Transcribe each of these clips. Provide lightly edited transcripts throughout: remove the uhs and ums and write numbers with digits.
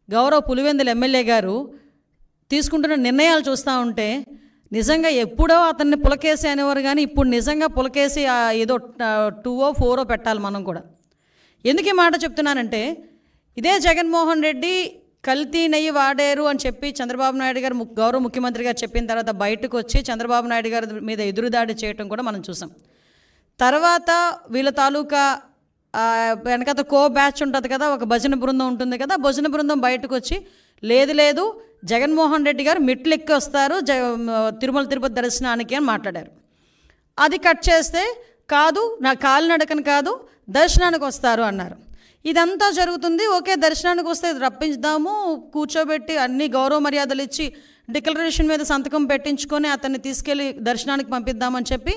గౌరవ పులివెందుల ఎమ్మెల్యే గారు తీసుకుంటున్న నిర్ణయాలు చూస్తూ ఉంటే నిజంగా ఎప్పుడో అతన్ని పులకేసి అనేవారు, కానీ ఇప్పుడు నిజంగా పులకేసి ఏదో 2 or 4 పెట్టాలి మనం కూడా. ఎందుకు ఈ మాట చెప్తున్నానంటే, ఇదే జగన్మోహన్ రెడ్డి కల్తీ నెయ్యి వాడారు అని చెప్పి చంద్రబాబు నాయుడు గారు గౌరవ ముఖ్యమంత్రి గారు చెప్పిన తర్వాత బయటకు వచ్చి చంద్రబాబు నాయుడు గారి మీద ఎదురుదాడి చేయటం కూడా మనం చూసాం. తర్వాత వీళ్ళ తాలూకా వెనకత బ్యాచ్ ఉంటుంది కదా, ఒక భజన బృందం ఉంటుంది కదా, భజన బృందం బయటకు వచ్చి లేదు జగన్మోహన్ రెడ్డి గారు మెట్లు ఎక్కి వస్తారు తిరుమల తిరుపతి దర్శనానికి అని మాట్లాడారు. అది కట్ చేస్తే కాదు, నా కాలినడకని కాదు, దర్శనానికి వస్తారు అన్నారు. ఇదంతా జరుగుతుంది. ఓకే, దర్శనానికి వస్తే రప్పించుదాము, కూర్చోబెట్టి అన్ని గౌరవ మర్యాదలు ఇచ్చి డిక్లరేషన్ మీద సంతకం పెట్టించుకొని అతన్ని తీసుకెళ్ళి దర్శనానికి పంపిద్దామని చెప్పి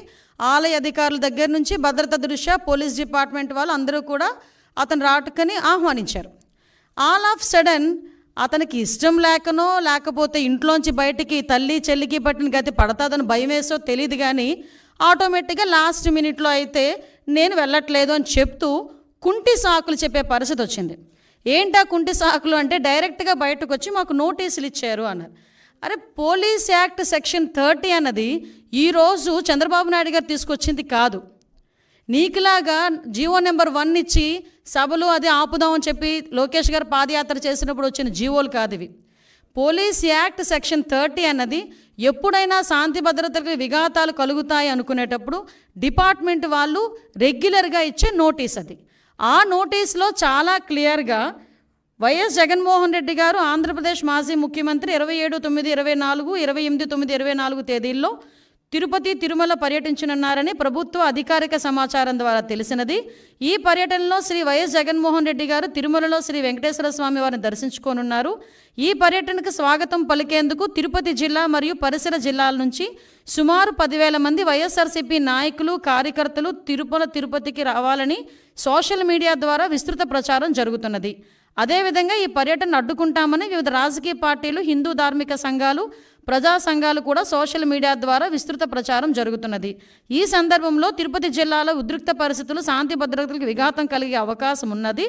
ఆలయ అధికారుల దగ్గర నుంచి భద్రతా దృష్ట్యా పోలీస్ డిపార్ట్మెంట్ వాళ్ళు అందరూ కూడా అతను రాటుకని ఆహ్వానించారు. ఆల్ ఆఫ్ సడన్ అతనికి ఇష్టం లేకనో లేకపోతే ఇంట్లోంచి బయటికి తల్లి చెల్లికి పట్టిన గతి పడతాదని భయం వేసో తెలియదు, కానీ ఆటోమేటిక్గా లాస్ట్ మినిట్లో అయితే నేను వెళ్ళట్లేదు అని చెప్తూ కుంటి సాకులు చెప్పే పరిస్థితి వచ్చింది. ఏంటా కుంటి సాకులు అంటే డైరెక్ట్గా బయటకు వచ్చి మాకు నోటీసులు ఇచ్చారు అన్నారు. అరే, పోలీస్ యాక్ట్ సెక్షన్ 30 అన్నది ఈరోజు చంద్రబాబు నాయుడు గారు తీసుకొచ్చింది కాదు. నీకులాగా జీవో నెంబర్ 1 ఇచ్చి సభలు అది ఆపుదామని చెప్పి లోకేష్ గారు పాదయాత్ర చేసినప్పుడు వచ్చిన జీవోలు కాదు ఇవి. పోలీస్ యాక్ట్ సెక్షన్ 30 అన్నది ఎప్పుడైనా శాంతి భద్రతలకు విఘాతాలు కలుగుతాయి అనుకునేటప్పుడు డిపార్ట్మెంట్ వాళ్ళు రెగ్యులర్గా ఇచ్చే నోటీస్ అది. ఆ నోటీస్లో చాలా క్లియర్గా వైఎస్ జగన్మోహన్ రెడ్డి గారు ఆంధ్రప్రదేశ్ మాజీ ముఖ్యమంత్రి 27/9/24, 28/9/24 తేదీల్లో తిరుపతి తిరుమల పర్యటించనున్నారని ప్రభుత్వ అధికారిక సమాచారం ద్వారా తెలిసినది. ఈ పర్యటనలో శ్రీ వైఎస్ జగన్మోహన్ రెడ్డి గారు తిరుమలలో శ్రీ వెంకటేశ్వర స్వామి వారిని దర్శించుకోనున్నారు. ఈ పర్యటనకు స్వాగతం పలికేందుకు తిరుపతి జిల్లా మరియు పరిసర జిల్లాల నుంచి సుమారు 10,000 మంది వైఎస్ఆర్సీపీ నాయకులు కార్యకర్తలు తిరుపతికి రావాలని సోషల్ మీడియా ద్వారా విస్తృత ప్రచారం జరుగుతున్నది. అదేవిధంగా ఈ పర్యటన అడ్డుకుంటామని వివిధ రాజకీయ పార్టీలు, హిందూ ధార్మిక సంఘాలు, ప్రజా సంఘాలు కూడా సోషల్ మీడియా ద్వారా విస్తృత ప్రచారం జరుగుతున్నది. ఈ సందర్భంలో తిరుపతి జిల్లాలో ఉద్రిక్త పరిస్థితులు, శాంతి భద్రతలకు విఘాతం కలిగే అవకాశం ఉన్నది.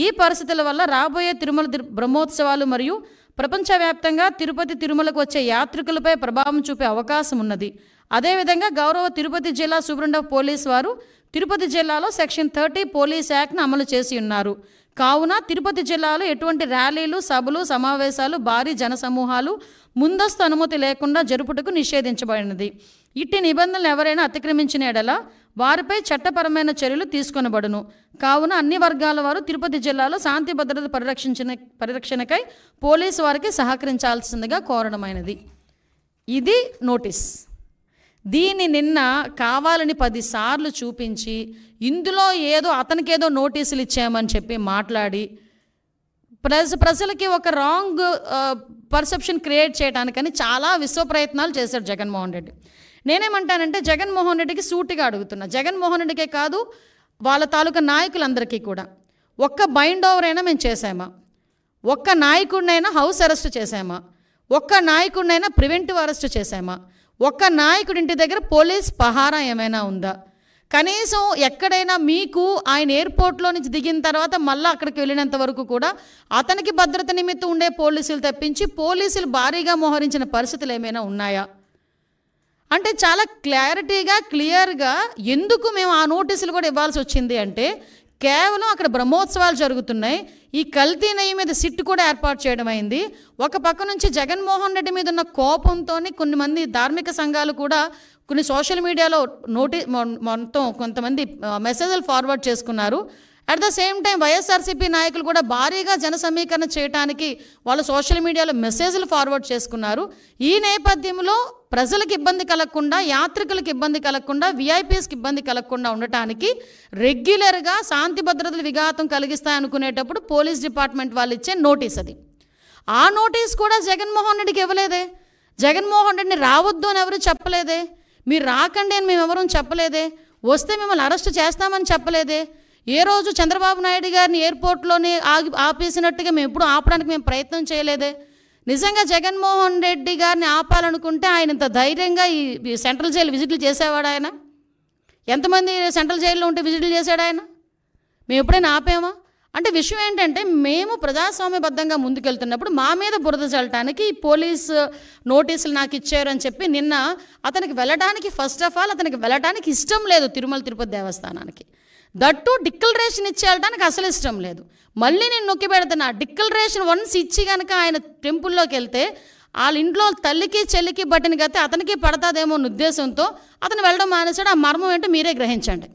ఈ పరిస్థితుల వల్ల రాబోయే తిరుమల బ్రహ్మోత్సవాలు మరియు ప్రపంచవ్యాప్తంగా తిరుపతి తిరుమలకు వచ్చే యాత్రికులపై ప్రభావం చూపే అవకాశం ఉన్నది. అదేవిధంగా గౌరవ తిరుపతి జిల్లా సూపరింటెండెంట్ ఆఫ్ పోలీస్ వారు తిరుపతి జిల్లాలో సెక్షన్ 30 పోలీస్ యాక్ట్ను అమలు చేసి ఉన్నారు. కావున తిరుపతి జిల్లాలో ఎటువంటి ర్యాలీలు, సభలు, సమావేశాలు, భారీ జనసమూహాలు ముందస్తు అనుమతి లేకుండా జరుపుటకు నిషేధించబడినది. ఇట్టి నిబంధనలు ఎవరైనా అతిక్రమించిన ఎడల వారిపై చట్టపరమైన చర్యలు తీసుకొనబడును. కావున అన్ని వర్గాల వారు తిరుపతి జిల్లాలో శాంతి భద్రత పరిరక్షణకై పోలీసు వారికి సహకరించాల్సిందిగా కోరడమైనది. ఇది నోటీస్. దీన్ని నిన్న కావాలని 10 సార్లు చూపించి ఇందులో ఏదో అతనికేదో నోటీసులు ఇచ్చామని చెప్పి మాట్లాడి ప్రజలకి ఒక రాంగ్ పర్సెప్షన్ క్రియేట్ చేయడానికని చాలా విశ్వ ప్రయత్నాలు చేశాడు జగన్మోహన్ రెడ్డి. నేనేమంటానంటే జగన్మోహన్ రెడ్డికి సూటిగా అడుగుతున్నా, జగన్మోహన్ రెడ్డికే కాదు వాళ్ళ తాలూకా నాయకులందరికీ కూడా, ఒక్క బైండ్ ఓవర్ అయినా మేము చేసామా? ఒక్క నాయకుడినైనా హౌస్ అరెస్ట్ చేసామా? ఒక్క నాయకుడినైనా ప్రివెంటివ్ అరెస్ట్ చేసామా? ఒక్క నాయకుడి ఇంటి దగ్గర పోలీస్ పహారా ఏమైనా ఉందా? కనీసం ఎక్కడైనా మీకు ఆయన ఎయిర్పోర్ట్లో నుంచి దిగిన తర్వాత మళ్ళీ అక్కడికి వెళ్ళినంత వరకు కూడా అతనికి భద్రత నిమిత్తం ఉండే పోలీసులు తప్పించి పోలీసులు భారీగా మోహరించిన పరిస్థితులు ఏమైనా ఉన్నాయా? అంటే చాలా క్లారిటీగా, క్లియర్గా ఎందుకు మేము ఆ నోటీసులు కూడా ఇవ్వాల్సి వచ్చింది అంటే కేవలం అక్కడ బ్రహ్మోత్సవాలు జరుగుతున్నాయి. ఈ కల్తీ నెయ్యి మీద సిట్ కూడా ఏర్పాటు చేయడం అయింది. ఒక పక్క నుంచి జగన్మోహన్ రెడ్డి మీద ఉన్న కోపంతో కొన్ని మంది ధార్మిక సంఘాలు కూడా కొన్ని సోషల్ మీడియాలో మొత్తం కొంతమంది మెసేజ్లు ఫార్వర్డ్ చేసుకున్నారు. At the same time YSRCP నాయకులు కూడా భారీగా జన సమీకరణ చేయడానికి వాళ్ళు సోషల్ మీడియాలో మెసేజ్లు ఫార్వర్డ్ చేసుకున్నారు. ఈ నేపథ్యంలో ప్రజలకు ఇబ్బంది కలగకుండా, యాత్రికులకు ఇబ్బంది కలగకుండా, విఐపీస్కి ఇబ్బంది కలగకుండా ఉండటానికి రెగ్యులర్గా శాంతి భద్రతలు విఘాతం కలిగిస్తాయనుకునేటప్పుడు పోలీస్ డిపార్ట్మెంట్ వాళ్ళు ఇచ్చే నోటీస్ అది. ఆ నోటీస్ కూడా జగన్మోహన్ రెడ్డికి ఇవ్వలేదే. జగన్మోహన్ రెడ్డిని రావద్దు అని ఎవరు చెప్పలేదే. మీరు రాకండి అని మేము ఎవరూ చెప్పలేదే. వస్తే మిమ్మల్ని అరెస్ట్ చేస్తామని చెప్పలేదే. ఏ రోజు చంద్రబాబు నాయుడు గారిని ఎయిర్పోర్ట్లోనే ఆపేసినట్టుగా మేము ఎప్పుడు ఆపడానికి మేము ప్రయత్నం చేయలేదే. నిజంగా జగన్మోహన్ రెడ్డి గారిని ఆపాలనుకుంటే ఆయన ఇంత ధైర్యంగా ఈ సెంట్రల్ జైలు విజిట్లు చేసేవాడు. ఆయన ఎంతమంది సెంట్రల్ జైల్లో ఉంటే విజిట్లు చేశాడు ఆయన? మేము ఎప్పుడైనా ఆపామా? అంటే విషయం ఏంటంటే మేము ప్రజాస్వామ్యబద్ధంగా ముందుకెళ్తున్నప్పుడు మా మీద బురద చల్లటానికి పోలీసు నోటీసులు నాకు ఇచ్చారు అని చెప్పి నిన్న అతనికి వెళ్ళడానికి ఫస్ట్ ఆఫ్ ఆల్ అతనికి వెళ్ళడానికి ఇష్టం లేదు తిరుమల తిరుపతి దేవస్థానానికి. దట్టు డిక్లరేషన్ ఇచ్చి వెళ్ళడానికి అసలు ఇష్టం లేదు. మళ్ళీ నేను నొక్కి పెడుతున్నా, డిక్లరేషన్ వన్స్ ఇచ్చి కనుక ఆయన టెంపుల్లోకి వెళ్తే వాళ్ళ ఇంట్లో తల్లికి చెల్లికి బట్టిన గతే అతనికి పడతాదేమో అన్న ఉద్దేశంతో అతను వెళ్ళడం మానేశాడు. ఆ మర్మం ఏంటో మీరే గ్రహించండి.